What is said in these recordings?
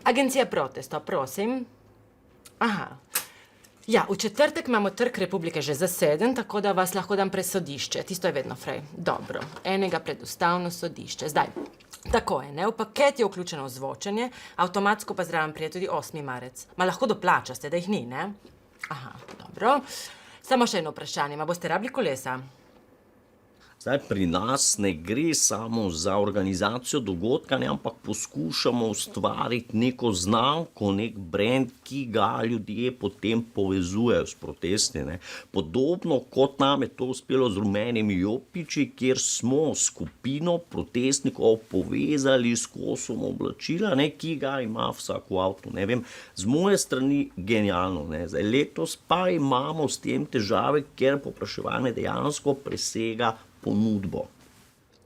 Agencija Protesto, prosim. Aha. Ja, v četrtek imamo Trg Republike že zaseden, tako da vas lahko dam pred sodišče. Tisto je vedno frej. Dobro, enega pred ustavno sodišče. Zdaj, tako je, ne? V paket je vključeno zvočenje, avtomatsko pa zraven prije tudi 8. marec. Ma lahko doplačaste, da jih ni, ne? Aha, dobro. Samo še eno vprašanje, ma boste rabili kolesa? Zdaj, pri nas ne gre samo za organizacijo dogodka, ne, ampak poskušamo ustvariti neko znamko, nek brand, ki ga ljudje potem povezujejo s protesti. Ne. Podobno kot nam je to uspelo z rumenimi jopiči, kjer smo skupino protestnikov povezali s kosom oblačila, ne, ki ga ima vsak v avtu. Ne vem, z moje strani genialno. Ne. Zdaj, letos pa imamo s tem težave, ker povpraševanje dejansko presega ponudbo.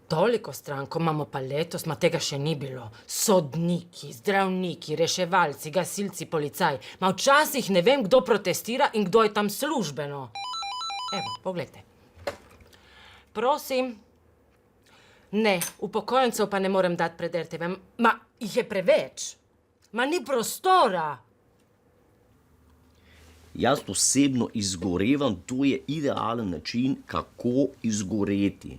Toliko stranko imamo pa letos, ma tega še ni bilo. Sodniki, zdravniki, reševalci, gasilci, policaj. Ma včasih ne vem, kdo protestira in kdo je tam službeno. Evo, poglejte. Prosim. Ne, upokojencev pa ne morem dati pred RTV. Ma jih je preveč. Ma ni prostora. Jaz osebno izgorevam, to je idealen način, kako izgoreti.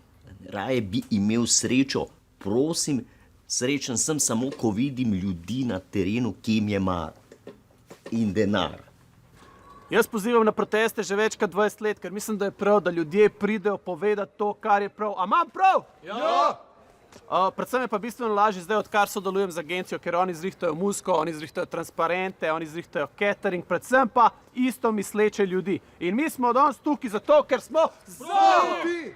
Raje bi imel srečo, prosim, srečen sem samo, ko vidim ljudi na terenu, ki jim je mar. In denar. Jaz pozivam na proteste že več kot 20 let, ker mislim, da je prav, da ljudje pridejo povedati to, kar je prav. A imam prav? Ja! Predvsem je pa bistveno lažje zdaj, odkar sodelujem z agencijo, ker oni zrihtajo muziko, oni zrihtajo transparente, oni zrihtajo catering, predvsem pa isto misleče ljudi. In mi smo danes tukaj zato, ker smo zdravi!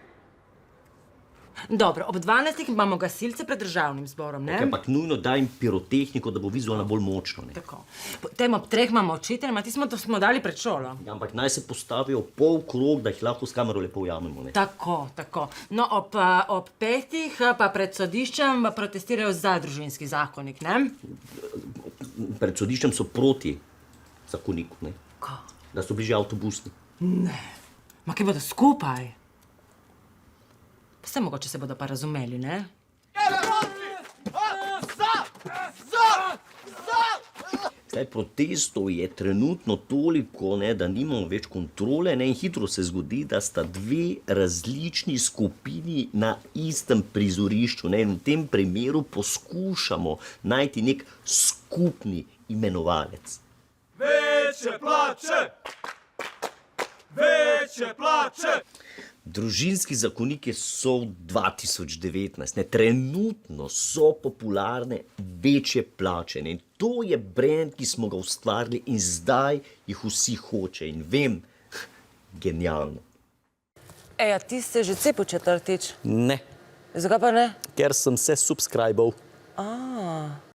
Dobro, ob 12. imamo gasilce pred državnim zborom, ne? Ampak nujno daj jim pirotehniko, da bo vizualno bolj močno. Ne. Tako. Potem ob 3 imamo učitelja, ma ti smo dali pred šolo. Ja, ampak naj se postavijo pol krog, da jih lahko s kamero lepo ujamemo. Ne. Tako, tako. No, ob 5 pa pred sodiščem protestirajo za družinski zakonik, ne? Pred sodiščem so proti zakoniku, ne. Ko? Da so bližje avtobusni. Ne. Ma kaj bodo skupaj? Vse mogoče se bodo pa razumeli, ne? Zdaj, protestov je trenutno toliko, ne, da nimamo več kontrole, ne, in hitro se zgodi, da sta dve različni skupini na istem prizorišču. Ne, in v tem primeru poskušamo najti nek skupni imenovalec. Večje plače! Večje plače! Družinski zakoniki so v 2019, ne, trenutno so popularne večje plače. Ne, in to je brand, ki smo ga ustvarili in zdaj jih vsi hoče. In vem, genialno. A ti ste že cepil četrtič? Ne, Zakaj pa ne? ker sem se subscribal.